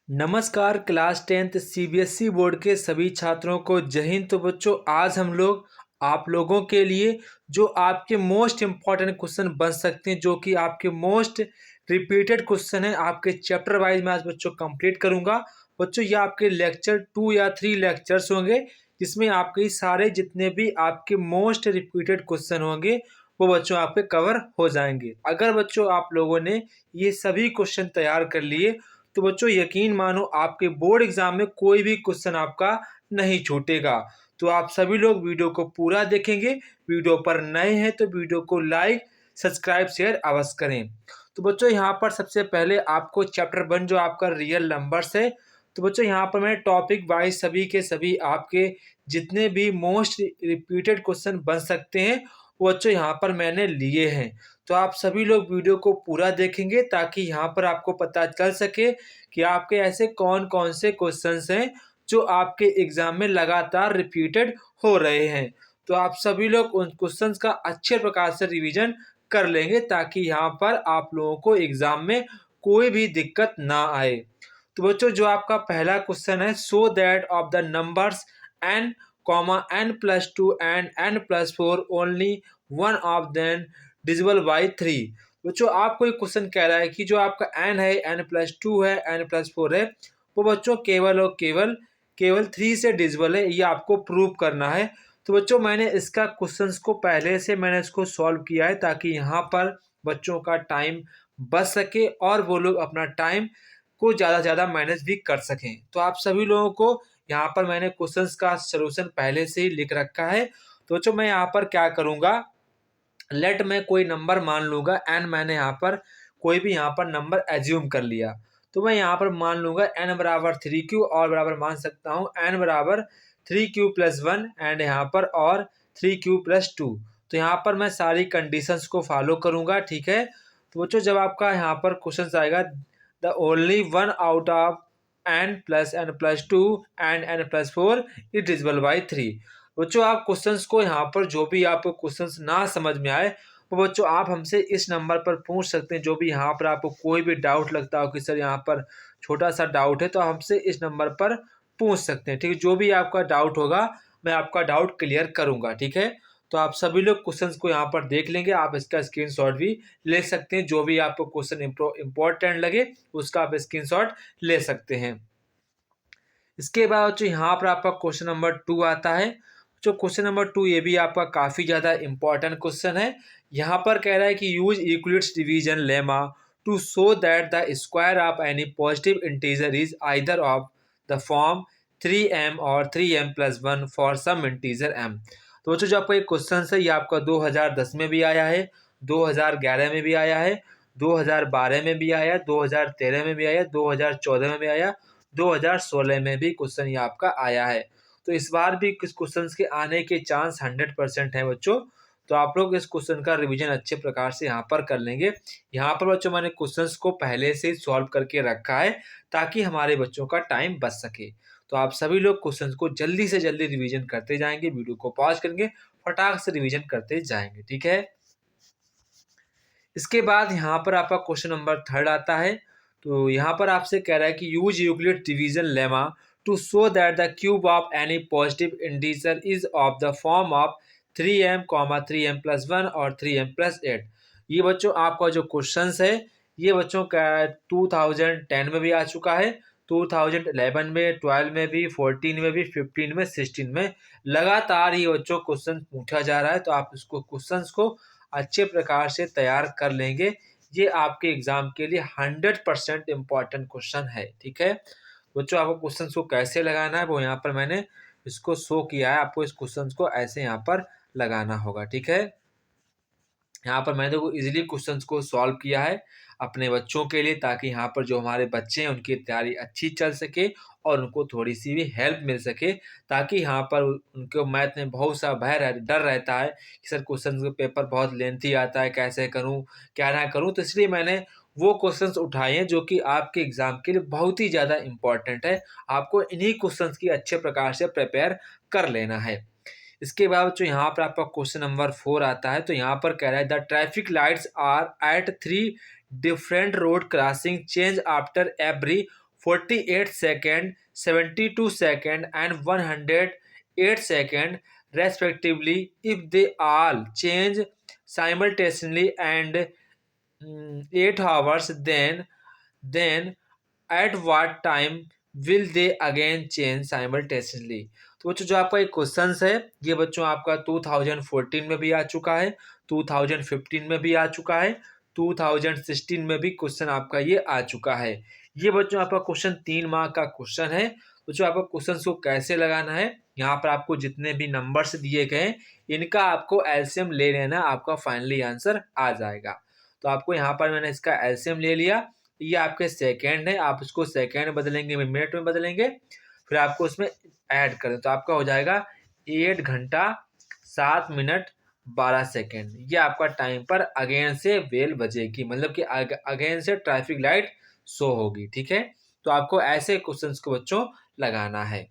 नमस्कार class 10th CBSE board के सभी छात्रों को जय हिंद। तो बच्चों आज हम लोग आप लोगों के लिए जो आपके मोस्ट इम्पॉर्टेंट क्वेश्चन बन सकते हैं, जो कि आपके मोस्ट रिपीटेड क्वेश्चन है, आपके चैप्टर वाइज मैं आज बच्चों कंप्लीट करूंगा। बच्चों ये आपके लेक्चर 2 या 3 लेक्चर्स होंगे जिसमें आपके सारे जितने भी आपके मोस्ट रिपीटेड क्वेश्चन होंगे वो बच्चों आपके कवर हो जाएंगे। अगर बच्चों आप लोगों ने ये सभी क्वेश्चन तैयार कर लिए तो बच्चों यकीन मानो आपके बोर्ड एग्जाम में कोई भी क्वेश्चन आपका नहीं छूटेगा। तो आप सभी लोग वीडियो को पूरा देखेंगे। वीडियो पर नए हैं तो वीडियो को लाइक सब्सक्राइब शेयर अवश्य करें। तो बच्चों यहाँ पर सबसे पहले आपको चैप्टर 1 जो आपका रियल नंबर्स है, तो बच्चों यहाँ पर मैंने टॉपिक वाइज सभी के सभी आपके जितने भी मोस्ट रिपीटेड क्वेश्चन बन सकते हैं वो बच्चों यहाँ पर मैंने लिए हैं। तो आप सभी लोग वीडियो को पूरा देखेंगे ताकि यहाँ पर आपको पता चल सके कि आपके ऐसे कौन कौन से क्वेश्चंस हैं जो आपके एग्जाम में लगातार रिपीटेड हो रहे हैं। तो आप सभी लोग उन क्वेश्चंस का अच्छे प्रकार से रिवीजन कर लेंगे ताकि यहाँ पर आप लोगों को एग्जाम में कोई भी दिक्कत ना आए। तो बच्चों जो आपका पहला क्वेश्चन है, so that of the numbers n n+2 and n+4 only one of them divisible by 3। बच्चों आपको एक क्वेश्चन कह रहा है कि जो आपका n है, n+2 है, n+4 है, वो बच्चों केवल और केवल 3 से डिविजिबल है, ये आपको प्रूव करना है। तो बच्चों मैंने इसका क्वेश्चंस को पहले से मैंने इसको सॉल्व किया है ताकि यहाँ पर बच्चों का टाइम बच सके और वो लोग अपना टाइम को ज़्यादा से ज़्यादा मैनेज भी कर सकें। तो आप सभी लोगों को यहाँ पर मैंने क्वेश्चंस का सलूशन पहले से ही लिख रखा है। तो बच्चों मैं यहाँ पर क्या करूँगा, लेट मैं कोई नंबर मान लूँगा n, मैंने यहाँ पर कोई भी यहाँ पर नंबर एज्यूम कर लिया। तो मैं यहाँ पर मान लूँगा n बराबर 3q और बराबर मान सकता हूँ n बराबर 3q+1 एंड यहाँ पर और 3q+2। तो यहाँ पर मैं सारी कंडीशंस को फॉलो करूँगा, ठीक है। तो बच्चों जब आपका यहाँ पर क्वेश्चन आएगा the only one out of n+n+2 and n+4 is divisible by 3। बच्चों आप क्वेश्चंस को यहाँ पर जो भी आपको क्वेश्चंस ना समझ में आए वो बच्चों आप हमसे इस नंबर पर पूछ सकते हैं। जो भी यहाँ पर आपको कोई भी डाउट लगता हो कि सर यहाँ पर छोटा सा डाउट है, तो हमसे इस नंबर पर पूछ सकते हैं, ठीक है। जो भी आपका डाउट होगा मैं आपका डाउट क्लियर करूँगा, ठीक है। तो आप सभी लोग क्वेश्चंस को यहाँ पर देख लेंगे, आप इसका स्क्रीनशॉट भी ले सकते हैं। जो भी आपको क्वेश्चन इंपॉर्टेंट लगे उसका आप स्क्रीनशॉट ले सकते हैं। इसके बाद जो यहाँ पर आपका क्वेश्चन नंबर 2 आता है। जो क्वेश्चन नंबर 2 ये भी आपका काफ़ी ज़्यादा इंपॉर्टेंट क्वेश्चन है। यहाँ पर कह रहा है कि use Euclid's division lemma to show that the square of any positive integer is either of the form 3m और 3m+1 for some integer m। तो बच्चों जो आपका एक क्वेश्चन है ये आपका 2010 में भी आया है, 2011 में भी आया है, 2012 में भी आया, 2013 में भी आया, 2014 में भी आया, 2016 में भी क्वेश्चन ये आपका आया है। तो इस बार भी कुछ क्वेश्चंस के आने के चांस 100% है बच्चों। तो आप लोग इस क्वेश्चन का रिवीजन अच्छे प्रकार से यहाँ पर कर लेंगे। यहाँ पर बच्चों मैंने क्वेश्चंस को पहले से सॉल्व करके रखा है ताकि हमारे बच्चों का टाइम बच सके। तो आप सभी लोग क्वेश्चंस को जल्दी से जल्दी रिवीजन करते जाएंगे, वीडियो को पॉज करेंगे, फटाक से रिवीजन करते जाएंगे, ठीक है। इसके बाद यहाँ पर आपका क्वेश्चन नंबर 3 आता है। तो यहाँ पर आपसे कह रहा है कि use Euclid division lemma to show that the cube of any positive integer is of the form of 3m, 3m+1 और 3m+8। ये बच्चों आपका जो क्वेश्चन है ये बच्चों का 2010 में भी आ चुका है, 2011 में, 12 में भी, 14 में भी, 15 में, 16 में लगातार ये बच्चों क्वेश्चन पूछा जा रहा है। तो आप इसको क्वेश्चंस को अच्छे प्रकार से तैयार कर लेंगे। ये आपके एग्जाम के लिए 100% इम्पॉर्टेंट क्वेश्चन है, ठीक है। बच्चों आपको क्वेश्चन को कैसे लगाना है वो यहाँ पर मैंने इसको शो किया है। आपको इस क्वेश्चन को ऐसे यहाँ पर लगाना होगा, ठीक है। यहाँ पर मैंने देखो इजीली क्वेश्चंस को सॉल्व किया है अपने बच्चों के लिए ताकि यहाँ पर जो हमारे बच्चे हैं उनकी तैयारी अच्छी चल सके और उनको थोड़ी सी भी हेल्प मिल सके, ताकि यहाँ पर उनको मैथ में बहुत सा डर रहता है कि सर क्वेश्चन का पेपर बहुत लेंथी आता है, कैसे करूँ क्या ना करूँ। तो इसलिए मैंने वो क्वेश्चंस उठाए हैं जो कि आपके एग्जाम के लिए बहुत ही ज़्यादा इंपॉर्टेंट है। आपको इन्हीं क्वेश्चंस की अच्छे प्रकार से प्रिपेयर कर लेना है। इसके बाद जो यहाँ पर आपका क्वेश्चन नंबर 4 आता है। तो यहाँ पर कह रहा है the traffic lights are at 3 different road crossing change after every 48 second, 72 second and 108 second respectively if they all change simultaneously and 8 hours, then at what time will they again change simultaneously। तो बच्चों जो आपका एक question है ये बच्चों आपका 2014 में भी आ चुका है, 2015 में भी आ चुका है, 2016 में भी क्वेश्चन आपका ये आ चुका है। ये बच्चों आपका क्वेश्चन 3 मार्क का क्वेश्चन है। तो जो आपको क्वेश्चन को कैसे लगाना है, यहाँ पर आपको जितने भी नंबर्स दिए गए इनका आपको एलसीएम ले लेना, आपका फाइनली आंसर आ जाएगा। तो आपको यहाँ पर मैंने इसका एलसीएम ले लिया, ये आपके सेकेंड है, आप उसको सेकेंड बदलेंगे, मिनट में बदलेंगे, फिर आपको उसमें ऐड करें तो आपका हो जाएगा 8 घंटा 7 मिनट 12 सेकेंड। ये आपका टाइम पर अगेन से बेल बजेगी, मतलब कि अगेन से ट्रैफिक लाइट शो होगी। ठीक है, तो आपको ऐसे क्वेश्चंस को बच्चों लगाना है।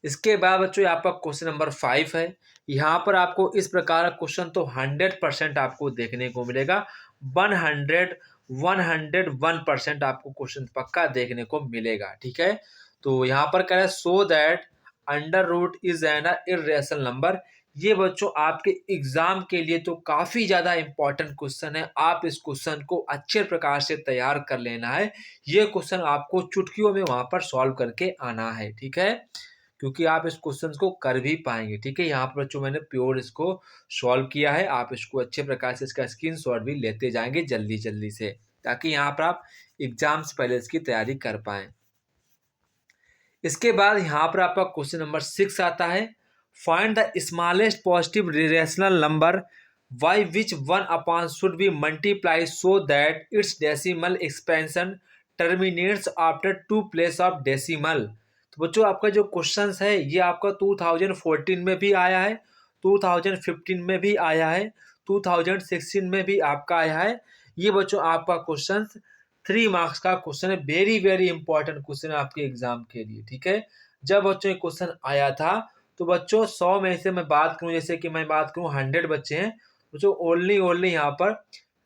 इसके बाद बच्चों आपका क्वेश्चन नंबर 5 है। यहाँ पर आपको इस प्रकार का क्वेश्चन तो 100% आपको देखने को मिलेगा, 101% आपको क्वेश्चन पक्का देखने को मिलेगा। ठीक है, तो यहाँ पर कह रहा है so that under root is an irrational number. ये बच्चों आपके एग्जाम के लिए तो काफ़ी ज़्यादा इंपॉर्टेंट क्वेश्चन है, आप इस क्वेश्चन को अच्छे प्रकार से तैयार कर लेना है। ये क्वेश्चन आपको चुटकियों में वहाँ पर सॉल्व करके आना है। ठीक है, क्योंकि आप इस क्वेश्चन को कर भी पाएंगे। ठीक है, यहाँ पर बच्चों मैंने प्योर इसको सॉल्व किया है, आप इसको अच्छे प्रकार से इसका स्क्रीनशॉट भी लेते जाएंगे जल्दी जल्दी से, ताकि यहाँ पर आप एग्जाम से पहले इसकी तैयारी कर पाएं। इसके बाद यहाँ पर आपका क्वेश्चन नंबर 6 आता है, find the smallest positive rational number by which 1 upon should be multiply so that it's decimal expansion terminates after 2 place of decimal. तो बच्चों आपका जो क्वेश्चन है ये आपका 2014 में भी आया है, 2015 में भी आया है, 2016 में भी आपका आया है। ये बच्चों आपका क्वेश्चन 3 मार्क्स का क्वेश्चन है, वेरी वेरी इंपॉर्टेंट क्वेश्चन है आपके एग्जाम के लिए। ठीक है, जब बच्चों ये क्वेश्चन आया था तो बच्चों 100 में से मैं बात करूं, जैसे कि मैं बात करूं 100 बच्चे हैं, बच्चों ओनली यहाँ पर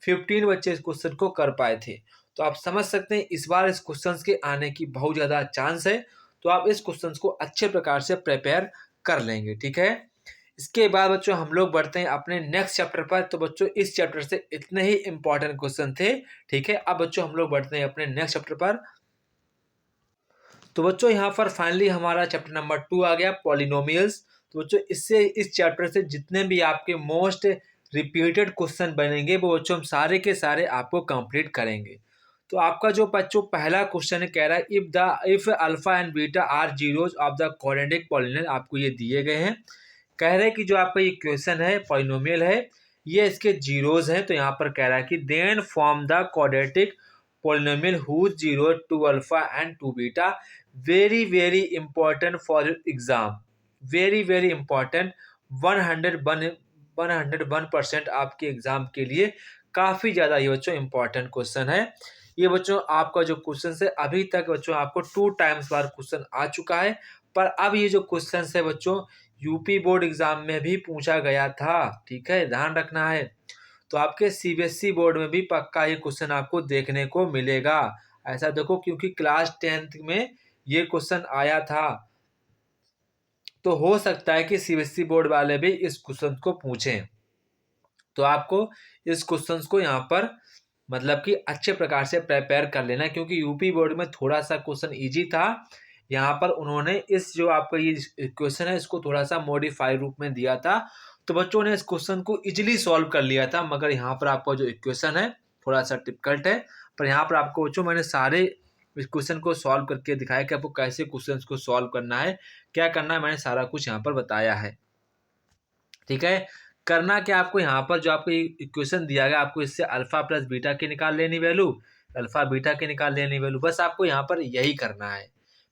15 बच्चे इस क्वेश्चन को कर पाए थे। तो आप समझ सकते हैं इस बार इस क्वेश्चन के आने की बहुत ज़्यादा चांस है, तो आप इस क्वेश्चन को अच्छे प्रकार से प्रिपेयर कर लेंगे। ठीक है, इसके बाद बच्चों हम लोग बढ़ते हैं अपने नेक्स्ट चैप्टर पर। तो बच्चों इस चैप्टर से इतने ही इंपॉर्टेंट क्वेश्चन थे। ठीक है, अब बच्चों हम लोग बढ़ते हैं अपने नेक्स्ट चैप्टर पर। तो बच्चों यहाँ पर फाइनली हमारा चैप्टर नंबर 2 आ गया, पॉलिनोमियल्स। तो बच्चों इससे इस चैप्टर से जितने भी आपके मोस्ट रिपीटेड क्वेश्चन बनेंगे वो बच्चों हम सारे के सारे आपको कंप्लीट करेंगे। तो आपका जो बच्चों पहला क्वेश्चन है कह रहा है if alpha and beta are zeros of the quadratic polynomial, आपको ये दिए गए हैं। कह रहे हैं कि जो आपका ये क्वेश्चन है पॉलिनोमियल है ये इसके जीरोज हैं, तो यहाँ पर कह रहा है कि then form the quadratic polynomial whose zero 2 alpha and 2 beta. Very very important for exam, very very important, 101% आपके एग्जाम के लिए काफ़ी ज़्यादा ये बच्चों इंपॉर्टेंट क्वेश्चन है। ये बच्चों आपका जो क्वेश्चन है अभी तक बच्चों आपको 2 टाइम्स बार क्वेश्चन आ चुका है, पर अब ये जो क्वेश्चन है बच्चों यूपी बोर्ड एग्जाम में भी पूछा गया था। ठीक है, ध्यान रखना है। तो आपके सीबीएसई बोर्ड में भी पक्का ये क्वेश्चन आपको देखने को मिलेगा। ऐसा देखो क्योंकि क्लास 10th में ये क्वेश्चन आया था, तो हो सकता है कि सीबीएसई बोर्ड वाले भी इस क्वेश्चन को पूछें। तो आपको इस क्वेश्चन को यहाँ पर मतलब कि अच्छे प्रकार से प्रिपेयर कर लेना, क्योंकि यूपी बोर्ड में थोड़ा सा क्वेश्चन इजी था। यहाँ पर उन्होंने इस जो आपका ये क्वेश्चन है इसको थोड़ा सा मॉडिफाई रूप में दिया था, तो बच्चों ने इस क्वेश्चन को इजीली सॉल्व कर लिया था। मगर यहाँ पर आपका जो इक्वेशन है थोड़ा सा डिफिकल्ट है, पर यहाँ पर आपको बच्चों मैंने सारे इस क्वेश्चन को सॉल्व करके दिखाया कि आपको कैसे क्वेश्चन को सॉल्व करना है, क्या करना है, मैंने सारा कुछ यहाँ पर बताया है। ठीक है, करना क्या आपको यहाँ पर जो आपको इक्वेशन दिया गया आपको इससे अल्फा प्लस बीटा की निकाल लेनी वैल्यू, अल्फा बीटा की निकाल लेनी वैल्यू, बस आपको यहाँ पर यही करना है।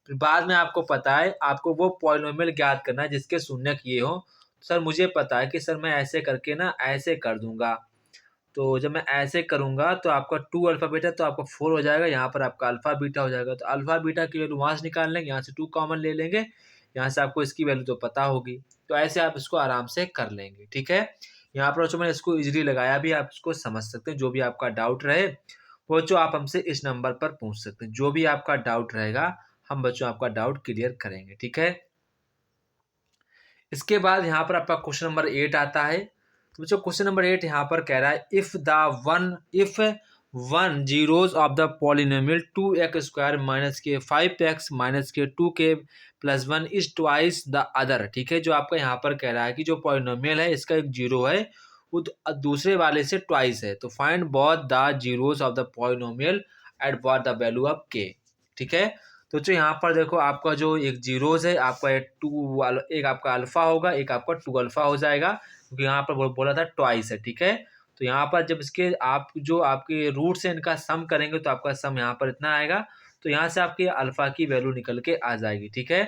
फिर बाद में आपको पता है आपको वो पॉलिनोमियल ज्ञात करना है जिसके शून्यक ये हो। सर मुझे पता है कि सर मैं ऐसे करके ना ऐसे कर दूंगा, तो जब मैं ऐसे करूंगा तो आपका 2 अल्फा बीटा तो आपका 4 हो जाएगा, यहाँ पर आपका अल्फा बीटा हो जाएगा। तो अल्फा बीटा की वैल्यू वहाँ से निकाल लेंगे, यहाँ से 2 कॉमन ले लेंगे, यहाँ से आपको इसकी वैल्यू तो पता होगी, तो ऐसे आप इसको आराम से कर लेंगे। ठीक है, यहाँ पर जो मैंने इसको इजीली लगाया भी, आप इसको समझ सकते हैं। जो भी आपका डाउट रहे वो बच्चों आप हमसे इस नंबर पर पूछ सकते हैं। जो भी आपका डाउट रहेगा हम बच्चों आपका डाउट क्लियर करेंगे, ठीक है। इसके बाद यहाँ पर आपका क्वेश्चन नंबर 8 आता है। तो बच्चों क्वेश्चन नंबर 8 यहाँ पर कह रहा है if one zeros of the polynomial 2x² minus के 5x माइनस के 2k plus 1 is twice the other, ठीक है। जो आपका यहाँ पर कह रहा है कि जो पॉलिनोमियल है इसका एक जीरो है वो दूसरे वाले से ट्वाइस है, तो find both the zeros of the polynomial at both the value of k, ठीक है। तो जो यहाँ पर देखो आपका जो एक जीरोज है आपका एक आपका अल्फा होगा, एक आपका 2 अल्फा हो जाएगा, क्योंकि यहाँ पर बोला था ट्वाइस है, ठीक है। तो यहाँ पर जब इसके आप जो आपके रूट से इनका सम करेंगे तो आपका सम यहाँ पर इतना आएगा, तो यहाँ से आपकी अल्फा की वैल्यू निकल के आ जाएगी, ठीक है।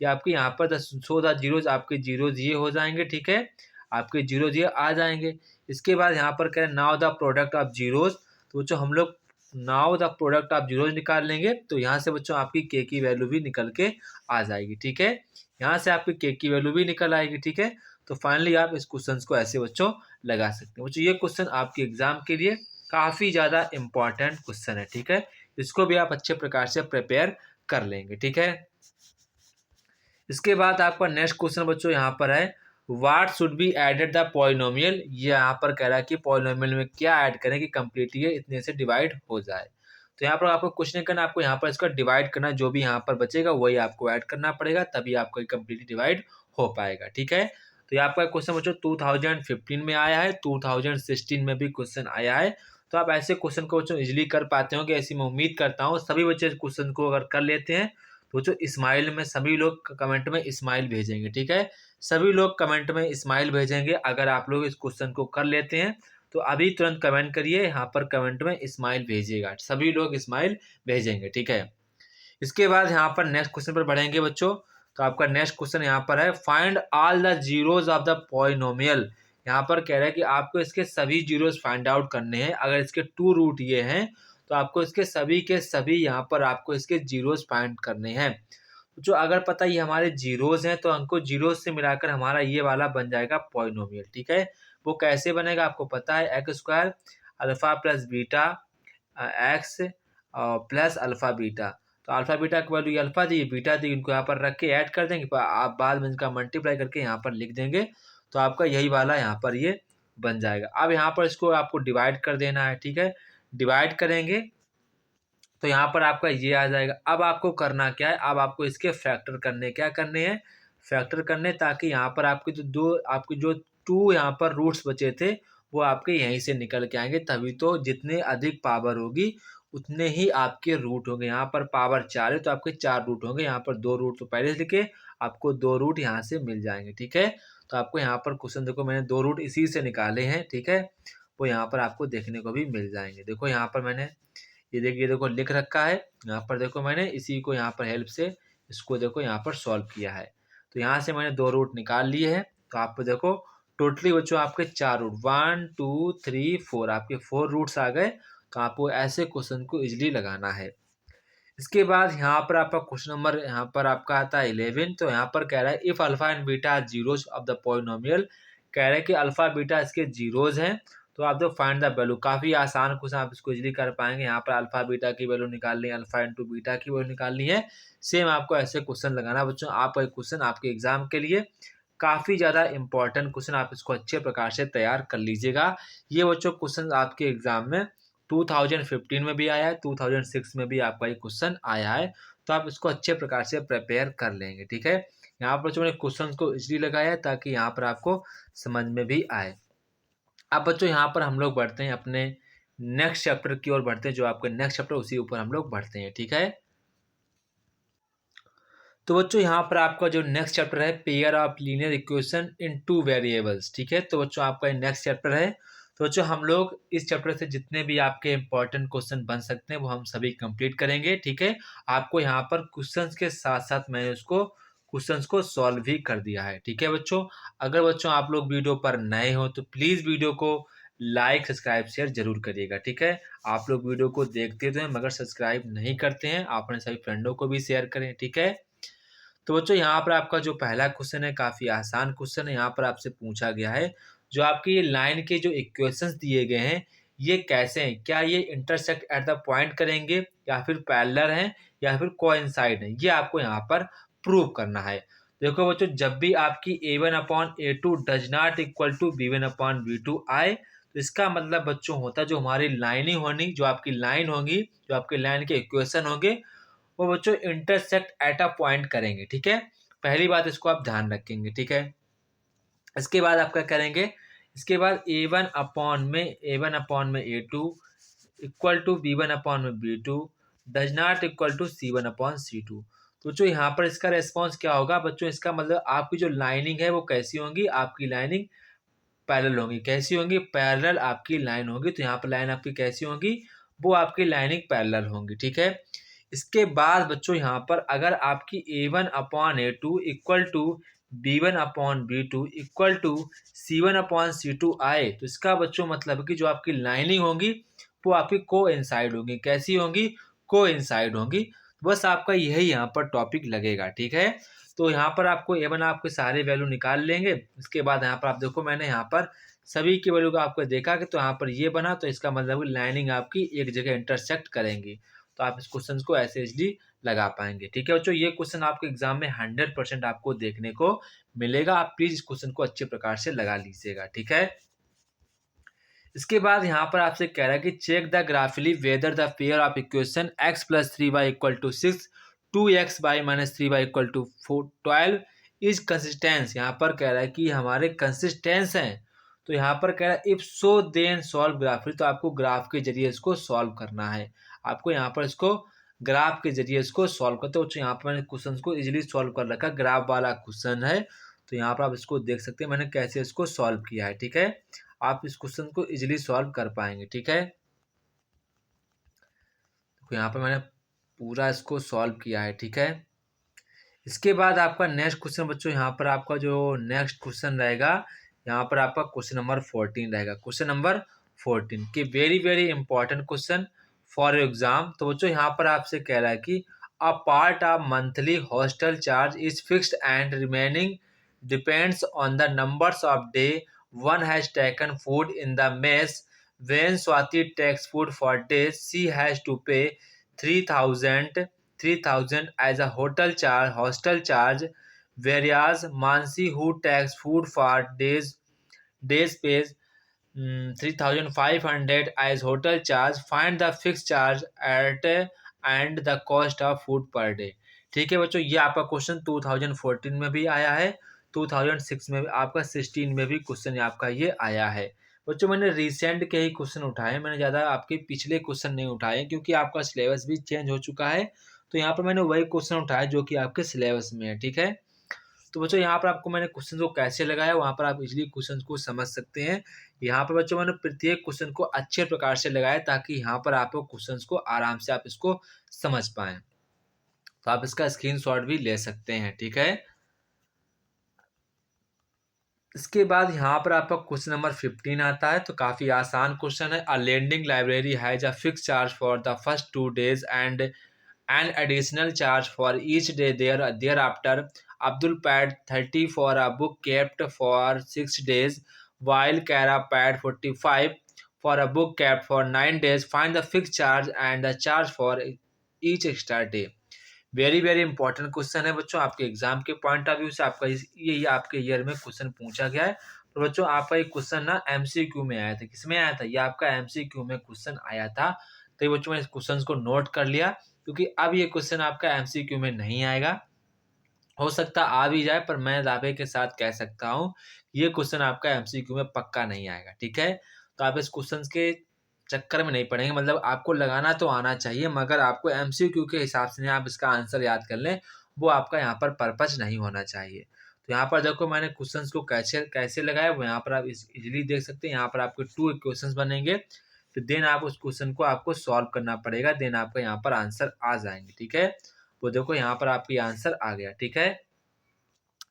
ये आपके यहाँ पर सो द जीरोज आपके जीरोज ये हो जाएंगे, ठीक है, आपके जीरोज ये आ जाएंगे। इसके बाद यहाँ पर कह रहे हैं now the product of zeros, तो जो हम लोग now the product of zeros निकाल लेंगे, तो यहाँ से बच्चों आपकी के की वैल्यू भी निकल के आ जाएगी, ठीक है। यहाँ से आपकी के की वैल्यू भी निकल आएगी, ठीक है। तो फाइनली आप इस क्वेश्चन को ऐसे बच्चों लगा सकते हैं। बच्चों ये क्वेश्चन आपके एग्जाम के लिए काफ़ी ज़्यादा इंपॉर्टेंट क्वेश्चन है, ठीक है। इसको भी आप अच्छे प्रकार से प्रिपेयर कर लेंगे, ठीक है। इसके बाद आपका नेक्स्ट क्वेश्चन बच्चों यहाँ पर है what should be added the polynomial. ये यहाँ पर कह रहा है कि पॉलिनोमियल में क्या ऐड करें कि कम्प्लीटली ये इतने से डिवाइड हो जाए। तो यहाँ पर आपको कुछ नहीं करना, आपको यहाँ पर इसका डिवाइड करना, जो भी यहाँ पर बचेगा वही आपको ऐड करना पड़ेगा, तभी आपको कम्प्लीटली डिवाइड हो पाएगा, ठीक है। तो ये आपका क्वेश्चन बच्चों 2015 में आया है, 2016 में भी क्वेश्चन आया है। तो आप ऐसे क्वेश्चन को बच्चों इजिली कर पाते हो कि ऐसी मैं उम्मीद करता हूँ सभी बच्चे क्वेश्चन को अगर कर लेते हैं तो जो इस्माइल में सभी लोग कमेंट में इस्माइल भेजेंगे, ठीक है। सभी लोग कमेंट में इस्माइल भेजेंगे अगर आप लोग इस क्वेश्चन को कर लेते हैं, तो अभी तुरंत कमेंट करिए, यहाँ पर कमेंट में इस्माइल भेजिएगा, सभी लोग इस्माइल भेजेंगे, ठीक है। इसके बाद यहाँ पर नेक्स्ट क्वेश्चन पर बढ़ेंगे बच्चों। तो आपका नेक्स्ट क्वेश्चन यहाँ पर है find all the zeros of the polynomial. यहाँ पर कह रहा है कि आपको इसके सभी जीरोज फाइंड आउट करने हैं। अगर इसके 2 रूट ये हैं तो आपको इसके सभी के सभी यहाँ पर आपको इसके जीरोज फाइंड करने हैं। जो अगर पता ये हमारे जीरोज हैं तो हमको जीरोज से मिलाकर हमारा ये वाला बन जाएगा पॉलिनोमियल, ठीक है। वो कैसे बनेगा आपको पता है, x² alpha plus beta x plus alpha beta. तो अल्फा बीटा की वैल्यू अल्फा दी बीटा दी, इनको यहाँ पर रख के ऐड कर देंगे, आप बाद में इनका मल्टीप्लाई करके यहाँ पर लिख देंगे, तो आपका यही वाला यहाँ पर ये बन जाएगा। अब यहाँ पर इसको आपको डिवाइड कर देना है, ठीक है। डिवाइड करेंगे तो यहाँ पर आपका ये आ जाएगा। अब आपको करना क्या है, अब आपको इसके फैक्टर करने क्या करने हैं, फैक्टर करने, ताकि यहाँ पर आपके जो 2 यहाँ पर रूट्स बचे थे वो आपके यहीं से निकल के आएंगे, तभी तो जितने अधिक पावर होगी उतने ही आपके रूट होंगे। यहाँ पर पावर 4 है तो आपके 4 रूट होंगे, यहाँ पर 2 रूट तो पहले से लिखे, आपको 2 रूट यहाँ से मिल जाएंगे, ठीक है। तो आपको यहाँ पर क्वेश्चन देखो मैंने 2 रूट इसी से निकाले हैं, ठीक है, वो यहाँ पर आपको देखने को भी मिल जाएंगे। देखो यहाँ पर मैंने ये देखो लिख रखा है, यहाँ पर देखो मैंने इसी को यहाँ पर हेल्प से इसको देखो यहाँ पर सॉल्व किया है। तो यहाँ से मैंने 2 रूट निकाल लिए हैं। तो आप देखो टोटली बच्चों आपके 4 रूट 1 2 3 4 आपके 4 रूट्स आ गए। तो आपको ऐसे क्वेश्चन को इजिली लगाना है। इसके बाद यहाँ पर आपका क्वेश्चन नंबर यहाँ पर आपका आता है 11। तो यहाँ पर कह रहा है if alpha and beta zeros of the polynomial, कह रहा है कि अल्फा बीटा इसके जीरोज हैं, तो आप तो फाइंड द वैल्यू। काफ़ी आसान क्वेश्चन, आप इसको इजीली कर पाएंगे। यहाँ पर अल्फा बीटा की वैल्यू निकालनी है, अल्फा इंटू बीटा की वैल्यू निकालनी है। सेम आपको ऐसे क्वेश्चन लगाना बच्चों। आपका एक क्वेश्चन आपके एग्जाम के लिए काफ़ी ज़्यादा इंपॉर्टेंट क्वेश्चन, आप इसको अच्छे प्रकार से तैयार कर लीजिएगा। ये बच्चों क्वेश्चन आपके एग्जाम में 2015 में भी आया है, 2006 में भी आपका ये क्वेश्चन आया है, तो आप इसको अच्छे प्रकार से प्रिपेयर कर लेंगे, ठीक है। यहाँ पर बच्चों मैंने क्वेश्चन को इसलिए लगाया है ताकि यहाँ पर आपको समझ में भी आए। अब बच्चों यहाँ पर हम लोग बढ़ते हैं अपने नेक्स्ट चैप्टर की ओर बढ़ते हैं, जो आपका नेक्स्ट चैप्टर उसी ऊपर हम लोग बढ़ते हैं, ठीक है। तो बच्चों यहाँ पर आपका जो नेक्स्ट चैप्टर है pair of linear equation in 2 variables, ठीक है। तो बच्चों आपका नेक्स्ट चैप्टर है। तो बच्चों हम लोग इस चैप्टर से जितने भी आपके इंपॉर्टेंट क्वेश्चन बन सकते हैं वो हम सभी कंप्लीट करेंगे, ठीक है। आपको यहाँ पर क्वेश्चंस के साथ साथ मैंने उसको क्वेश्चंस को सॉल्व भी कर दिया है, ठीक है बच्चों। अगर बच्चों आप लोग वीडियो पर नए हो तो प्लीज़ वीडियो को लाइक सब्सक्राइब शेयर जरूर करिएगा, ठीक है। आप लोग वीडियो को देखते तो हैं मगर सब्सक्राइब नहीं करते हैं, आप अपने सभी फ्रेंडों को भी शेयर करें, ठीक है। तो बच्चों यहाँ पर आपका जो पहला क्वेश्चन है काफ़ी आसान क्वेश्चन है। यहाँ पर आपसे पूछा गया है जो आपके ये लाइन के जो इक्वेशंस दिए गए हैं ये कैसे हैं, क्या ये इंटरसेक्ट एट द पॉइंट करेंगे या फिर पैरेलल हैं या फिर कोइंसाइड हैं, ये आपको यहाँ पर प्रूव करना है। देखो बच्चों, जब भी आपकी a1/a2 does not equal to b1/b2 आए, तो इसका मतलब बच्चों होता है जो हमारी लाइनिंग होनी, जो आपकी लाइन होगी, जो आपकी लाइन के इक्वेशन होंगे, वो बच्चों इंटरसेक्ट एट अ पॉइंट करेंगे। ठीक है, पहली बात इसको आप ध्यान रखेंगे। ठीक है, इसके बाद आप क्या करेंगे, इसके बाद a1/में a2 equal to b1/b2 does not equal to c1/c2। तो बच्चों यहाँ पर इसका रेस्पॉन्स क्या होगा बच्चों, इसका मतलब आपकी जो लाइनिंग है वो कैसी होंगी, आपकी लाइनिंग पैरेलल होंगी। कैसी होंगी, पैरेलल आपकी लाइन होगी। तो यहाँ पर लाइन आपकी कैसी होगी, वो आपकी लाइनिंग पैरेलल होंगी। ठीक है, इसके बाद बच्चों यहाँ पर अगर आपकी a1/a2 equal to b1/b2 equal to c1/c2 आए, तो इसका बच्चों मतलब कि जो आपकी लाइनिंग होंगी वो आपकी को इंसाइड होंगी। कैसी होंगी, को इंसाइड होंगी। बस आपका यही यहाँ पर टॉपिक लगेगा। ठीक है, तो यहाँ पर आपको a1 आपके सारे वैल्यू निकाल लेंगे। इसके बाद यहाँ पर आप देखो, मैंने यहाँ पर सभी की वैल्यू को आपको देखा कि तो यहाँ पर ये बना, तो इसका मतलब लाइनिंग आपकी एक जगह इंटरसेक्ट करेंगी। तो आप इस क्वेश्चन को ऐसे इजली लगा पाएंगे। ठीक है बच्चों, ये क्वेश्चन आपके एग्जाम में 100% आपको देखने को मिलेगा। आप प्लीज इस क्वेश्चन को अच्छे प्रकार से लगा लीजिएगा। ठीक है, इसके बाद यहाँ पर आपसे कह रहा है कि check the graphically whether the pair of equation x plus 3y equal to 6 2x minus 3y equal to 12 is consistence. यहाँ पर कह रहा है कि हमारे कंसिस्टेंस हैं। तो यहाँ पर कह रहा है if so then solve graphically, तो आपको ग्राफ के जरिए इसको सॉल्व करना है। आपको यहाँ पर इसको ग्राफ के जरिए इसको सॉल्व करते हो। तो यहाँ पर मैंने क्वेश्चन को इजिली सॉल्व कर रखा, ग्राफ वाला क्वेश्चन है। तो यहाँ पर आप इसको देख सकते हैं मैंने कैसे इसको सॉल्व किया है। ठीक है, आप इस क्वेश्चन को इजीली सॉल्व कर पाएंगे। ठीक है, तो यहाँ पर मैंने पूरा इसको सॉल्व किया है। ठीक है, इसके बाद आपका नेक्स्ट क्वेश्चन बच्चों, यहाँ पर आपका जो नेक्स्ट क्वेश्चन रहेगा, यहाँ पर आपका क्वेश्चन नंबर 14 रहेगा। क्वेश्चन नंबर 14 की very very important question for exam. तो बच्चों यहाँ पर आपसे कह रहा है कि a part of monthly hostel charge is fixed and remaining depends on the numbers of day one has taken food in the mess. When Swati takes food for days, she has to pay 3,000 as a hostel charge, whereas Mansi, who takes food for days pays 3,500 as hotel charge. Find the fixed charge at and the cost of food per day. ठीक है बच्चों, ये आपका question 2014 में भी आया है, 2006 में भी, आपका 16 में भी क्वेश्चन आपका ये आया है। बच्चों मैंने रिसेंट के ही क्वेश्चन उठाए, मैंने ज़्यादा आपके पिछले क्वेश्चन नहीं उठाए क्योंकि आपका सिलेबस भी चेंज हो चुका है। तो यहाँ पर मैंने वही क्वेश्चन उठाए जो कि आपके सिलेबस में है। ठीक है, तो बच्चों यहाँ पर आपको मैंने क्वेश्चन को कैसे लगाया, वहाँ पर आप इजीली क्वेश्चन को समझ सकते हैं। यहाँ पर बच्चों मैंने प्रत्येक क्वेश्चन को अच्छे प्रकार से लगाया ताकि यहाँ पर आपको क्वेश्चन को आराम से आप इसको समझ पाएं। तो आप इसका स्क्रीनशॉट भी ले सकते हैं। ठीक है, इसके बाद यहाँ पर आपका क्वेश्चन नंबर 15 आता है। तो काफ़ी आसान क्वेश्चन है। A lending library has a fix charge for the first 2 days and an additional charge for each day thereafter. Abdul paid 30 for a book kept for 6 days, while Kara paid 45 for a book kept for 9 days. Find the fixed charge and the charge for each extra day. Very very important question है बच्चों, आपके exam के point of view से आपका ये आपके year में question पूछा गया है। तो बच्चों आपका ये क्वेश्चन ना एमसीक्यू में आया था। किसमें आया था, ये आपका एमसीक्यू में क्वेश्चन आया था। तो ये बच्चों मैंने इस क्वेश्चन को नोट कर लिया क्योंकि अब ये क्वेश्चन आपका एमसीक्यू में नहीं आएगा। हो सकता आ भी जाए, पर मैं दावे के साथ कह सकता हूँ ये क्वेश्चन आपका एमसीक्यू में पक्का नहीं आएगा। ठीक है, तो आप इस क्वेश्चन के चक्कर में नहीं पड़ेंगे, मतलब आपको लगाना तो आना चाहिए मगर आपको एमसीक्यू के हिसाब से आप इसका आंसर याद कर लें, वो आपका यहाँ पर पर्पज नहीं होना चाहिए। तो यहाँ पर देखो मैंने क्वेश्चंस को कैसे कैसे लगाया वो यहाँ पर आप इजीली देख सकते हैं। यहाँ पर आपके 2 इक्वेशंस बनेंगे, फिर देन आप उस क्वेश्चन को आपको सॉल्व करना पड़ेगा, देन आपका यहाँ पर आंसर आ जाएंगे। ठीक है, वो देखो यहाँ पर आपकी आंसर आ गया। ठीक है,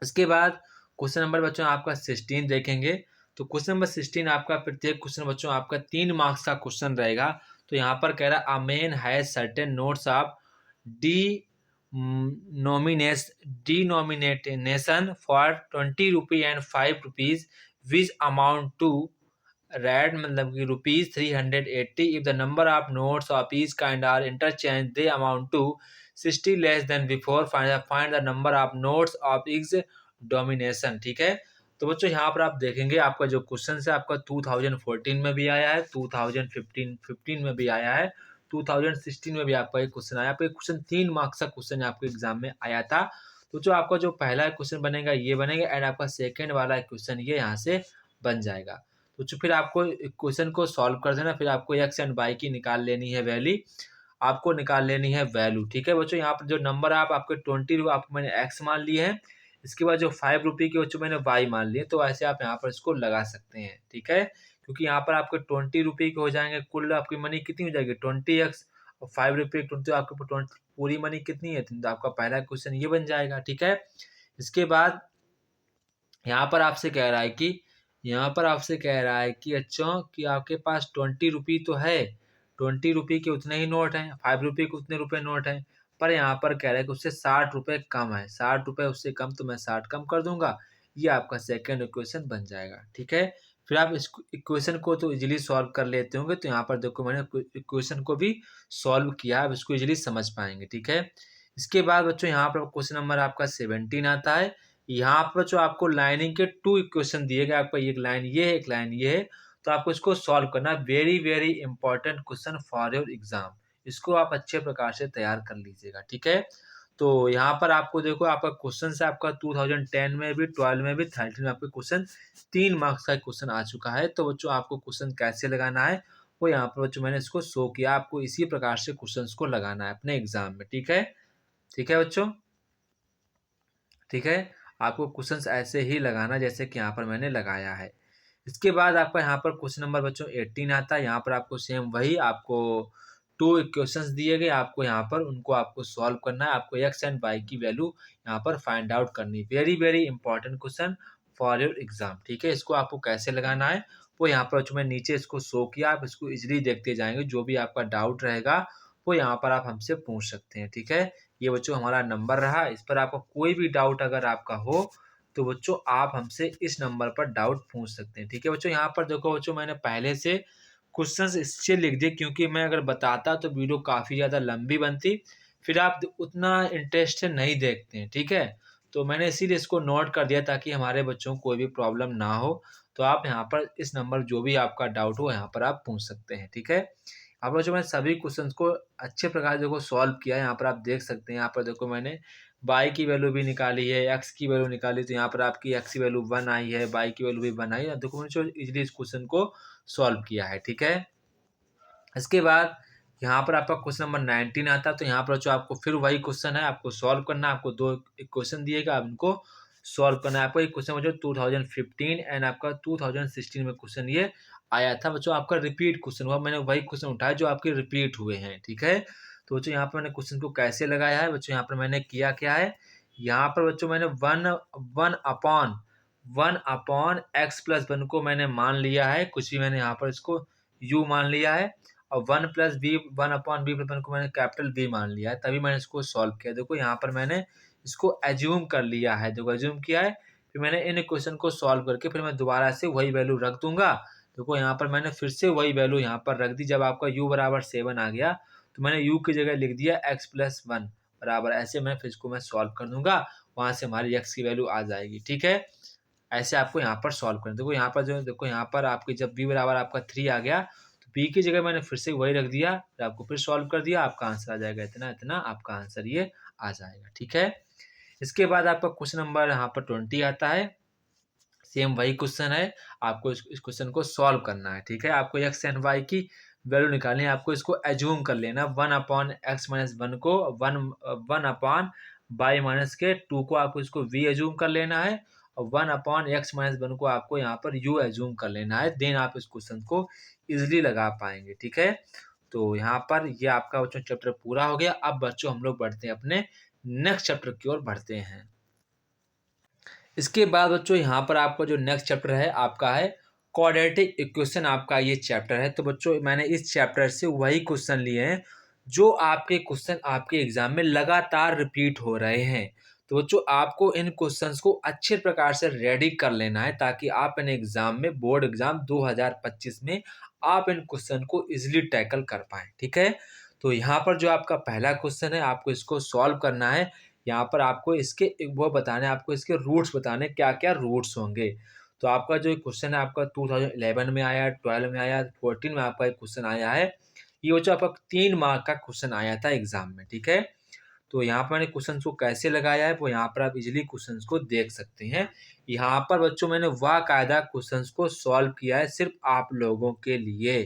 इसके बाद क्वेश्चन नंबर बच्चों आपका 16 देखेंगे। तो क्वेश्चन नंबर 16 आपका प्रत्येक क्वेश्चन बच्चों आपका 3 मार्क्स का क्वेश्चन रहेगा। तो यहाँ पर कह रहा है a man has certain notes of the denomination for 20 rupee and 5 rupees which amount to red मतलब कि ₹380 if the number of notes of each kind are interchange they amount to 60 less than before find the number of notes of each domination. ठीक है, तो बच्चों यहाँ पर आप देखेंगे आपका जो क्वेश्चन है आपका 2014 में भी आया है, 2015 में भी आया है, 2016 में भी आपका एक क्वेश्चन आया। आपका क्वेश्चन 3 मार्क्स का क्वेश्चन आपके एग्जाम में आया था। तो जो आपका जो पहला क्वेश्चन बनेगा ये बनेगा एंड आपका सेकंड वाला क्वेश्चन ये यहाँ से बन जाएगा। तो जो फिर आपको क्वेश्चन को सॉल्व कर देना, फिर आपको एक्स एंड वाई की निकाल लेनी है वैल्यू, आपको निकाल लेनी है वैल्यू। ठीक है बच्चों, यहाँ पर जो नंबर आप आपके 20 आपको मैंने एक्स मान लिए हैं, इसके बाद जो 5 रुपये के बच्चों मैंने वाई मान लिए, तो ऐसे आप यहाँ पर इसको लगा सकते हैं। ठीक है, क्योंकि यहाँ पर आपके 20 रुपये के हो जाएंगे, कुल आपकी मनी कितनी हो जाएगी 20x, और 5 रुपये 20 आपके 20 पूरी मनी कितनी है, तो आपका पहला क्वेश्चन ये बन जाएगा। ठीक है, इसके बाद यहाँ पर आपसे कह रहा है कि अच्छा कि आपके पास 20 रुपये तो है, 20 रुपये के उतने ही नोट हैं, 5 रुपये के उतने रुपये नोट हैं, पर यहाँ पर कह रहा है कि उससे 60 रुपये कम है, 60 रुपये उससे कम, तो मैं 60 कम कर दूंगा। ये आपका सेकंड इक्वेशन बन जाएगा। ठीक है, फिर आप इस इक्वेशन को तो इजीली सॉल्व कर लेते होंगे, तो यहाँ पर देखो मैंने इक्वेशन को भी सॉल्व किया, आप इसको इजीली समझ पाएंगे। ठीक है, इसके बाद बच्चों यहाँ पर क्वेश्चन नंबर आपका 17 आता है। यहाँ पर जो आपको लाइनिंग के 2 इक्वेशन दिए गए, आपको एक लाइन ये है, एक लाइन ये है, तो आपको इसको सॉल्व करना। Very very important question for your exam, इसको आप अच्छे प्रकार से तैयार कर लीजिएगा। ठीक है, तो यहाँ पर आपको देखो आपका क्वेश्चन से आपका 2010 में भी, 12 में भी, 13 में आपके क्वेश्चन 3 मार्क्स का क्वेश्चन आ चुका है। तो बच्चों आपको क्वेश्चन कैसे लगाना है वो यहाँ पर बच्चों मैंने इसको शो किया, आपको इसी प्रकार से क्वेश्चन को लगाना है अपने एग्जाम में। ठीक है, ठीक है बच्चों, ठीक है, आपको क्वेश्चंस ऐसे ही लगाना जैसे कि यहाँ पर मैंने लगाया है। इसके बाद आपका यहाँ पर क्वेश्चन नंबर बच्चों 18 आता है। यहाँ पर आपको सेम वही आपको 2 इक्वेशंस दिए गए, आपको यहाँ पर उनको आपको सॉल्व करना है, आपको एक्स एंड वाई की वैल्यू यहाँ पर फाइंड आउट करनी। Very very important question for your exam. ठीक है, इसको आपको कैसे लगाना है वो यहाँ पर मैं नीचे इसको शो किया, आप इसको इजीली देखते जाएंगे, जो भी आपका डाउट रहेगा वो यहाँ पर आप हमसे पूछ सकते हैं। ठीक है, ये बच्चों हमारा नंबर रहा, इस पर आपको कोई भी डाउट अगर आपका हो तो बच्चों आप हमसे इस नंबर पर डाउट पूछ सकते हैं। ठीक है बच्चों, यहाँ पर देखो बच्चों मैंने पहले से क्वेश्चंस इससे लिख दिए, क्योंकि मैं अगर बताता तो वीडियो काफ़ी ज़्यादा लंबी बनती, फिर आप उतना इंटरेस्ट से नहीं देखते हैं। ठीक है, तो मैंने इसीलिए इसको नोट कर दिया ताकि हमारे बच्चों को कोई भी प्रॉब्लम ना हो। तो आप यहाँ पर इस नंबर जो भी आपका डाउट हो यहाँ पर आप पूछ सकते हैं। ठीक है, यहाँ पर जो मैंने सभी क्वेश्चंस को अच्छे प्रकार से देखो सॉल्व किया है, यहाँ पर आप देख सकते हैं। यहाँ पर देखो मैंने y की वैल्यू भी निकाली है, x की वैल्यू निकाली, तो यहाँ पर आपकी x की वैल्यू 1 आई है, y की वैल्यू भी 1 आई है। देखो मैंने जो इजीली इस क्वेश्चन को सॉल्व किया है। ठीक है, इसके बाद यहाँ पर आपका क्वेश्चन नंबर 19 आता है। तो यहाँ पर जो आपको फिर वही क्वेश्चन है, आपको सॉल्व करना है, आपको 2 क्वेश्चन दिएगा, आप इनको सॉल्व करना है। आपको एक क्वेश्चन बच्चों 2015 एंड आपका 2016 में क्वेश्चन ये आया था बच्चों, आपका रिपीट क्वेश्चन हुआ, मैंने वही क्वेश्चन उठाया जो आपके रिपीट हुए हैं। ठीक है, तो बच्चों यहाँ पर मैंने क्वेश्चन को कैसे लगाया है बच्चों, यहाँ पर मैंने किया क्या है, यहाँ पर बच्चों मैंने वन अपॉन एक्स प्लस 1 को मैंने मान लिया है, कुछ भी मैंने यहाँ पर इसको u मान लिया है, और 1 plus b 1 upon b plus 1 को मैंने कैपिटल B मान लिया है, तभी मैंने इसको सॉल्व किया। देखो यहाँ पर मैंने इसको एज्यूम कर लिया है, देखो एज्यूम किया है, फिर मैंने इन क्वेश्चन को सॉल्व करके फिर मैं दोबारा से वही वैल्यू रख दूंगा। देखो यहाँ पर मैंने फिर से वही वैल्यू यहाँ पर रख दी। जब आपका u बराबर 7 आ गया तो मैंने u की जगह लिख दिया x प्लस 1 बराबर, ऐसे मैं फिर इसको मैं सॉल्व कर दूंगा, वहां से हमारी x की वैल्यू आ जाएगी। ठीक है, ऐसे आपको यहाँ पर सॉल्व करना। देखो यहाँ पर जो देखो यहाँ पर आपकी जब b बराबर आपका 3 आ गया तो b की जगह मैंने फिर से वही रख दिया, फिर आपको फिर सॉल्व कर दिया, आपका आंसर आ जाएगा इतना इतना, आपका आंसर ये आ जाएगा। ठीक है, इसके बाद आपका क्वेश्चन नंबर यहाँ पर 20 आता है। सेम वही क्वेश्चन है, आपको इस क्वेश्चन को सॉल्व करना है। ठीक है, आपको एक्स एंड वाई की वैल्यू निकालनी है, आपको इसको एज्यूम कर लेना, 1 अपॉन एक्स माइनस 1 को 1 अपॉन बाई माइनस के 2 को आपको इसको v एज्यूम कर लेना है, और 1 अपॉन एक्स माइनस 1 को आपको यहाँ पर u एज्यूम कर लेना है, देन आप इस क्वेश्चन को इजीली लगा पाएंगे। ठीक है, तो यहाँ पर ये आपका बच्चों चैप्टर पूरा हो गया। अब बच्चों हम लोग बढ़ते हैं अपने नेक्स्ट चैप्टर की ओर बढ़ते हैं। इसके बाद बच्चों यहाँ पर आपका जो नेक्स्ट चैप्टर है आपका है क्वाड्रेटिक इक्वेशन, आपका ये चैप्टर है। तो बच्चों मैंने इस चैप्टर से वही क्वेश्चन लिए हैं जो आपके क्वेश्चन आपके एग्जाम में लगातार रिपीट हो रहे हैं। तो बच्चों आपको इन क्वेश्चंस को अच्छे प्रकार से रेडी कर लेना है ताकि आप इन एग्जाम में बोर्ड एग्जाम 2025 में आप इन क्वेश्चन को इजीली टैकल कर पाएँ, ठीक है। तो यहाँ पर जो आपका पहला क्वेश्चन है आपको इसको सॉल्व करना है। यहाँ पर आपको इसके वो बताने आपको इसके रूट्स बताने क्या-क्या रूट्स होंगे। तो आपका जो क्वेश्चन है आपका 2011 में आया, 12 में आया, 14 में आपका एक क्वेश्चन आया है। ये बच्चों आपका 3 मार्क का क्वेश्चन आया था एग्जाम में, ठीक है। तो यहाँ पर मैंने क्वेश्चंस को कैसे लगाया है वो यहाँ पर आप इजीली क्वेश्चंस को देख सकते हैं। यहाँ पर बच्चों मैंने बाकायदा क्वेश्चंस को सॉल्व किया है सिर्फ आप लोगों के लिए,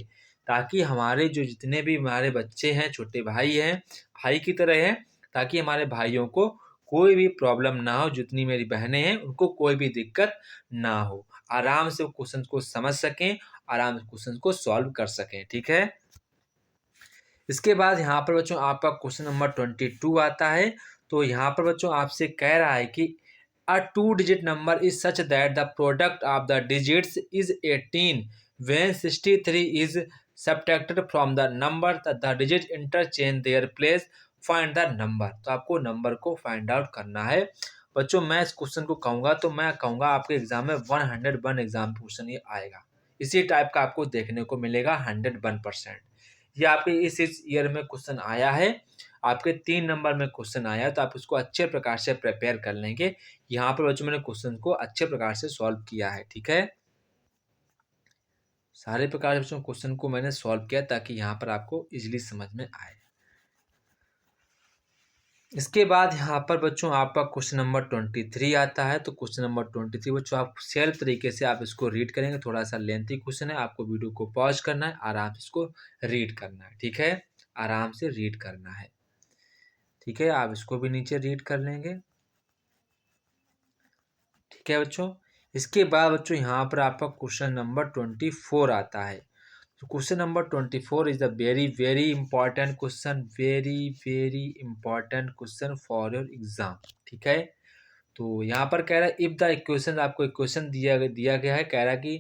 ताकि हमारे जो जितने भी हमारे बच्चे हैं, छोटे भाई हैं, भाई की तरह हैं, ताकि हमारे भाइयों को कोई भी प्रॉब्लम ना हो, जितनी मेरी बहनें हैं उनको कोई भी दिक्कत ना हो। आराम से क्वेश्चंस को समझ सकें, आराम से क्वेश्चंस को सॉल्व कर सकें, ठीक है। इसके बाद यहाँ पर बच्चों आपका क्वेश्चन नंबर 22 आता है। तो यहाँ पर बच्चों आपसे कह रहा है कि अ 2 digit number is such that the product of the digits is 18 when 63 is subtracted from the number the digit interchange their place, find the number. तो आपको नंबर को फाइंड आउट करना है। बच्चों मैं इस क्वेश्चन को कहूँगा तो मैं कहूँगा आपके एग्जाम में 101 एग्जाम क्वेश्चन ये आएगा। इसी टाइप का आपको देखने को मिलेगा 101%। ये आपके इस ईयर में क्वेश्चन आया है, आपके 3 नंबर में क्वेश्चन आया है, तो आप इसको अच्छे प्रकार से प्रिपेयर कर लेंगे। यहाँ पर बच्चों मैंने क्वेश्चन को अच्छे प्रकार से सॉल्व किया है, ठीक है। सारे प्रकार से बच्चों क्वेश्चन को मैंने सॉल्व किया ताकि यहाँ पर आपको इजीली समझ में आए। इसके बाद यहाँ पर बच्चों आपका क्वेश्चन नंबर 23 आता है। तो क्वेश्चन नंबर 23 बच्चों आप सेल्फ तरीके से आप इसको रीड करेंगे, थोड़ा सा लेंथी क्वेश्चन है, आपको वीडियो को पॉज करना है, आराम से इसको रीड करना है, ठीक है। आराम से रीड करना है, ठीक है। आप इसको भी नीचे रीड कर लेंगे, ठीक है बच्चों। इसके बाद बच्चों यहाँ पर आपका क्वेश्चन नंबर 24 आता है। तो question number 24 is the very very important question, very very important question for your exam, ठीक है। तो यहाँ पर कह रहा है इफ द इक्वेशन, आपको इक्वेशन दिया गया है, कह रहा है कि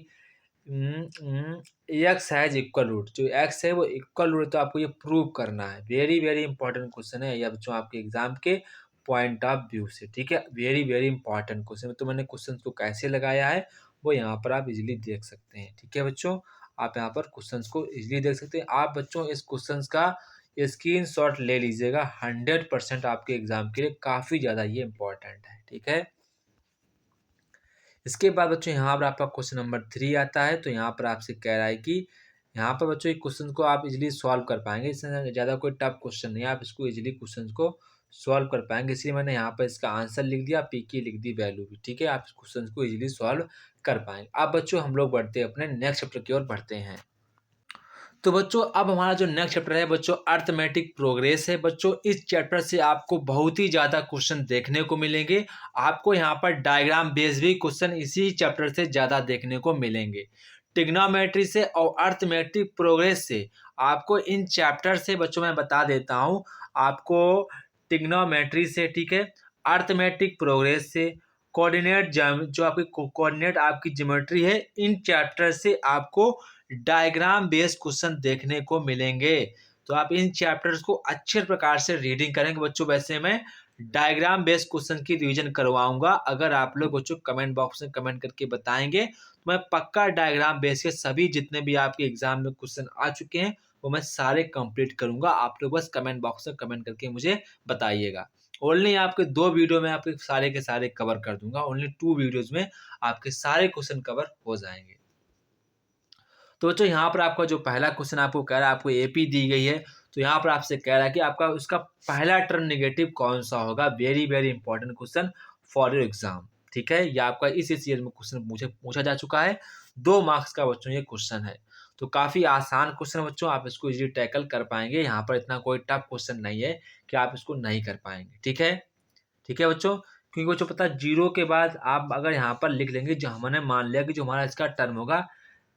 एक्स हैज इक्वल रूट, जो एक्स है वो इक्वल रूट है, तो आपको ये प्रूव करना है। वेरी वेरी इंपॉर्टेंट क्वेश्चन है ये बच्चों आपके एग्जाम के पॉइंट ऑफ व्यू से, ठीक है। Very very important question. तो मैंने क्वेश्चन को कैसे लगाया है वो यहाँ पर आप इजीली देख सकते हैं, ठीक है बच्चों। आप यहाँ पर क्वेश्चंस को इजीली देख सकते हैं। आप बच्चों इस क्वेश्चंस का स्क्रीनशॉट ले लीजिएगा, 100% आपके एग्जाम के लिए काफ़ी ज़्यादा ये इंपॉर्टेंट है, ठीक है। इसके बाद बच्चों यहाँ पर आपका क्वेश्चन नंबर 3 आता है। तो यहाँ पर आपसे कह रहा है कि यहाँ पर बच्चों एक क्वेश्चन को आप इजीली सॉल्व कर पाएंगे, इससे ज़्यादा कोई टफ क्वेश्चन नहीं है, आप इसको इजीली क्वेश्चन को सॉल्व कर पाएंगे। इसलिए मैंने यहाँ पर इसका आंसर लिख दिया, पी की लिख दी वैल्यू भी, ठीक है। आप इस क्वेश्चन को इजीली सॉल्व कर पाएंगे। अब बच्चों हम लोग बढ़ते अपने नेक्स्ट चैप्टर की ओर बढ़ते हैं। तो बच्चों अब हमारा जो नेक्स्ट चैप्टर है बच्चों अर्थमेटिक प्रोग्रेस है। बच्चों इस चैप्टर से आपको बहुत ही ज़्यादा क्वेश्चन देखने को मिलेंगे। आपको यहाँ पर डायग्राम बेस्ड भी क्वेश्चन इसी चैप्टर से ज़्यादा देखने को मिलेंगे। ट्रिग्नोमेट्री से और अर्थमेटिक प्रोग्रेस से आपको इन चैप्टर से बच्चों मैं बता देता हूँ, आपको ट्रिग्नोमेट्री से, ठीक है, अर्थमेटिक प्रोग्रेस से, कोऑर्डिनेट जो आपकी कोऑर्डिनेट आपकी ज्योमेट्री है, इन चैप्टर से आपको डायग्राम बेस्ड क्वेश्चन देखने को मिलेंगे। तो आप इन चैप्टर्स को अच्छे प्रकार से रीडिंग करेंगे बच्चों। वैसे मैं डायग्राम बेस्ड क्वेश्चन की रिवीजन करवाऊंगा, अगर आप लोग बच्चों कमेंट बॉक्स में कमेंट करके बताएंगे तो मैं पक्का डायग्राम बेस्ड के सभी जितने भी आपके एग्जाम में क्वेश्चन आ चुके हैं वो मैं सारे कंप्लीट करूंगा। आप लोग बस कमेंट बॉक्स में कमेंट करके मुझे बताइएगा। ओनली आपके 2 वीडियो में आपके सारे के सारे कवर कर दूंगा, ओनली 2 वीडियोज में आपके सारे क्वेश्चन कवर हो जाएंगे। तो बच्चों यहाँ पर आपका जो पहला क्वेश्चन आपको कह रहा है, आपको एपी दी गई है, तो यहाँ पर आपसे कह रहा है कि आपका उसका पहला टर्म नेगेटिव कौन सा होगा। Very very important question for your exam, ठीक है। ये आपका इस ईयर में क्वेश्चन मुझे पूछा जा चुका है, 2 मार्क्स का बच्चों ये क्वेश्चन है। तो काफ़ी आसान क्वेश्चन बच्चों, आप इसको इजीली टैकल कर पाएंगे। यहाँ पर इतना कोई टफ क्वेश्चन नहीं है कि आप इसको नहीं कर पाएंगे, ठीक है। ठीक है बच्चों, क्योंकि बच्चों पता है जीरो के बाद आप अगर यहाँ पर लिख लेंगे, जो हमने मान लिया कि जो हमारा इसका टर्म होगा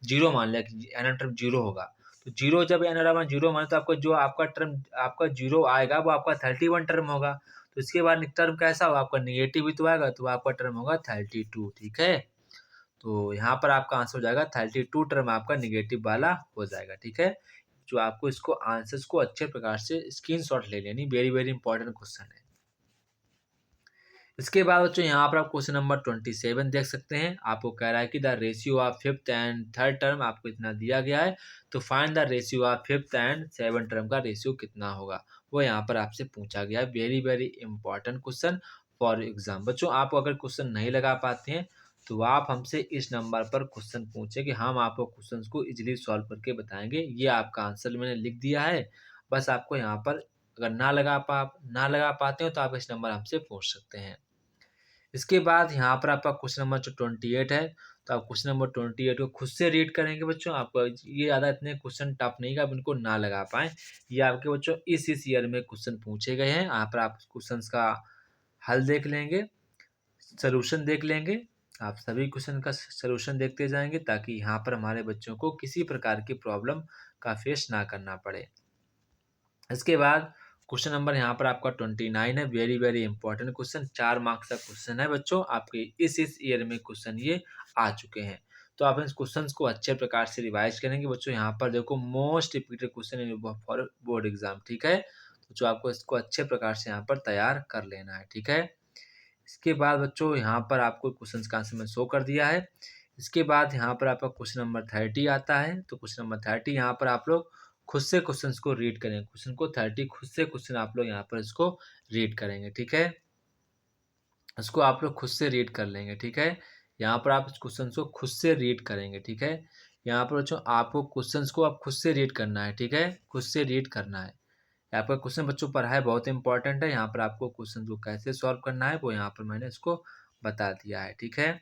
जीरो, मान लिया कि एन टर्म जीरो होगा, तो जीरो जब एन बराबर जीरो माने तो आपका जो आपका टर्म आपका जीरो आएगा वो आपका 31 टर्म होगा। तो इसके बाद टर्म कैसा होगा, आपका निगेटिव भी तो आएगा, तो आपका टर्म होगा 32, ठीक है। तो यहाँ पर आपका आंसर हो जाएगा 32 टर्म आपका निगेटिव वाला हो जाएगा, ठीक है। जो आपको इसको आंसर्स को अच्छे प्रकार से स्क्रीनशॉट ले लेनी, वेरी वेरी इंपॉर्टेंट क्वेश्चन है। इसके बाद बच्चों यहाँ पर आप क्वेश्चन नंबर 27 देख सकते हैं। आपको कह रहा है कि the ratio of fifth and third term आपको इतना दिया गया है, तो find the ratio of fifth and seven term का रेशियो कितना होगा, वो यहाँ पर आपसे पूछा गया है। Very very important question for exam. बच्चों आप अगर क्वेश्चन नहीं लगा पाते हैं तो आप हमसे इस नंबर पर क्वेश्चन पूछें कि हम आपको क्वेश्चन को इजिली सॉल्व करके बताएंगे। ये आपका आंसर मैंने लिख दिया है। बस आपको यहाँ पर अगर ना लगा पाते हो तो आप इस नंबर हमसे पूछ सकते हैं। इसके बाद यहाँ पर आपका क्वेश्चन नंबर जो 28 है, तो आप क्वेश्चन नंबर 28 को खुद से रीड करेंगे बच्चों। आपको ये ज़्यादा इतने क्वेश्चन टफ नहीं है कि आप इनको ना लगा पाएँ। ये आपके बच्चों इस ईयर में क्वेश्चन पूछे गए हैं। यहाँ पर आप क्वेश्चंस का हल देख लेंगे, सॉल्यूशन देख लेंगे। आप सभी क्वेश्चन का सॉल्यूशन देखते जाएँगे ताकि यहाँ पर हमारे बच्चों को किसी प्रकार की प्रॉब्लम का फेस ना करना पड़े। इसके बाद क्वेश्चन नंबर यहाँ पर आपका 29 है। Very very important question, 4 marks का क्वेश्चन है बच्चों। आपके इस ईयर में क्वेश्चन ये आ चुके हैं, तो आप इन क्वेश्चंस को अच्छे प्रकार से रिवाइज करेंगे बच्चों। यहाँ पर देखो most repeated question in for board exam, ठीक है। तो जो आपको इसको अच्छे प्रकार से यहाँ पर तैयार कर लेना है, ठीक है। इसके बाद बच्चों यहाँ पर आपको क्वेश्चन का आंसर मैं शो कर दिया है। इसके बाद यहाँ पर आपका क्वेश्चन नंबर 30 आता है। तो क्वेश्चन नंबर 30 यहाँ पर आप लोग खुद से क्वेश्चंस को रीड करें। क्वेश्चन को 30 खुद से क्वेश्चन आप लोग यहाँ पर इसको रीड करेंगे, ठीक है। इसको आप लोग खुद से रीड कर लेंगे, ठीक है। यहाँ पर आप इस क्वेश्चन को खुद से रीड करेंगे, ठीक है। यहाँ पर बच्चों आपको क्वेश्चंस को आप खुद से रीड करना है, ठीक है। खुद से रीड करना है। आपका क्वेश्चन बच्चों पढ़ा है, बहुत इंपॉर्टेंट है। यहाँ पर आपको क्वेश्चन को कैसे सॉल्व करना है वो यहाँ पर मैंने इसको बता दिया है, ठीक है।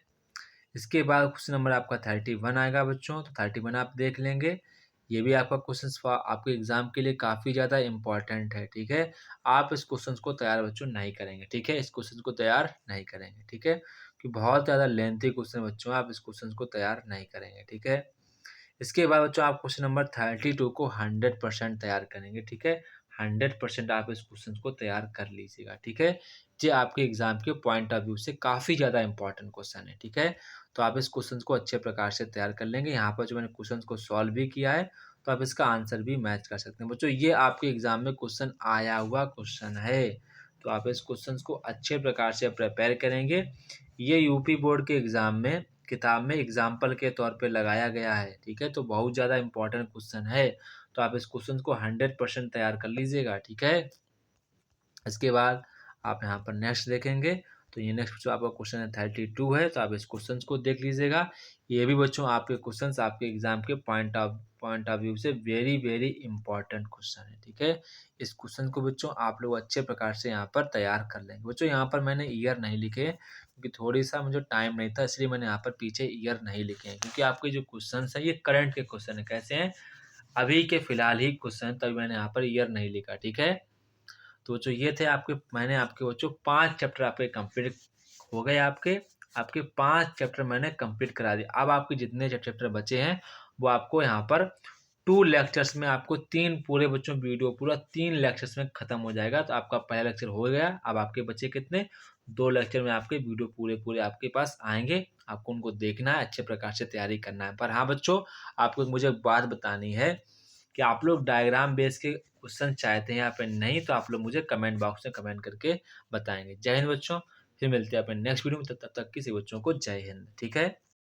इसके बाद क्वेश्चन नंबर आपका 31 आएगा बच्चों। तो 31 आप देख लेंगे। ये भी आपका क्वेश्चन आपके एग्जाम के लिए काफ़ी ज़्यादा इंपॉर्टेंट है, ठीक है। आप इस क्वेश्चन को तैयार बच्चों नहीं करेंगे, ठीक है। इस क्वेश्चन को तैयार नहीं करेंगे, ठीक है, कि बहुत ज़्यादा लेंथी क्वेश्चन बच्चों, आप इस क्वेश्चन को तैयार नहीं करेंगे, ठीक है। इसके बाद बच्चों आप क्वेश्चन नंबर 32 को 100% तैयार करेंगे, ठीक है। 100% आप इस क्वेश्चन को तैयार कर लीजिएगा, ठीक है। ये आपके एग्जाम के पॉइंट ऑफ व्यू से काफ़ी ज़्यादा इंपॉर्टेंट क्वेश्चन है, ठीक है। तो आप इस क्वेश्चन को अच्छे प्रकार से तैयार कर लेंगे। यहाँ पर जो मैंने क्वेश्चन को सॉल्व भी किया है, तो आप इसका आंसर भी मैच कर सकते हैं बच्चों। ये आपके एग्जाम में क्वेश्चन आया हुआ क्वेश्चन है, तो आप इस क्वेश्चन को अच्छे प्रकार से प्रिपेयर करेंगे। ये यूपी बोर्ड के एग्जाम में किताब में एग्जाम्पल के तौर पे लगाया गया है, ठीक है। तो बहुत ज़्यादा इंपॉर्टेंट क्वेश्चन है, तो आप इस क्वेश्चन को 100% तैयार कर लीजिएगा, ठीक है। इसके बाद आप यहाँ पर नेक्स्ट देखेंगे, तो ये नेक्स्ट जो आपका क्वेश्चन है 32 है। तो आप इस क्वेश्चन को देख लीजिएगा। ये भी बच्चों आपके क्वेश्चंस आपके एग्जाम के पॉइंट ऑफ व्यू से वेरी वेरी इंपॉर्टेंट क्वेश्चन है, ठीक है। इस क्वेश्चन को बच्चों आप लोग अच्छे प्रकार से यहाँ पर तैयार कर लेंगे बच्चों। यहाँ पर मैंने ईयर नहीं लिखे क्योंकि थोड़ी सा मुझे टाइम नहीं था, इसलिए मैंने यहाँ पर पीछे ईयर नहीं लिखे हैं, क्योंकि आपके जो क्वेश्चन है ये करंट के क्वेश्चन है। कैसे हैं? अभी के फिलहाल ही क्वेश्चन, तभी मैंने यहाँ पर ईयर नहीं लिखा, ठीक है। तो जो ये थे आपके, मैंने आपके बच्चों 5 चैप्टर आपके कंप्लीट हो गए। आपके 5 चैप्टर मैंने कंप्लीट करा दिए। अब आपके जितने चैप्टर बचे हैं वो आपको यहाँ पर 2 लेक्चर्स में, आपको 3 पूरे बच्चों वीडियो पूरा 3 लेक्चर्स में ख़त्म हो जाएगा। तो आपका पहला लेक्चर हो गया। अब आपके बचे कितने? 2 लेक्चर में आपके वीडियो पूरे पूरे आपके पास आएंगे। आपको उनको देखना है, अच्छे प्रकार से तैयारी करना है। पर हाँ बच्चों, आपको मुझे एक बात बतानी है कि आप लोग डायग्राम बेस के क्वेश्चन चाहते हैं या फिर नहीं, तो आप लोग मुझे कमेंट बॉक्स में कमेंट करके बताएंगे। जय हिंद बच्चों, फिर मिलते हैं अपने नेक्स्ट वीडियो में। तब तक किसी बच्चों को जय हिंद, ठीक है।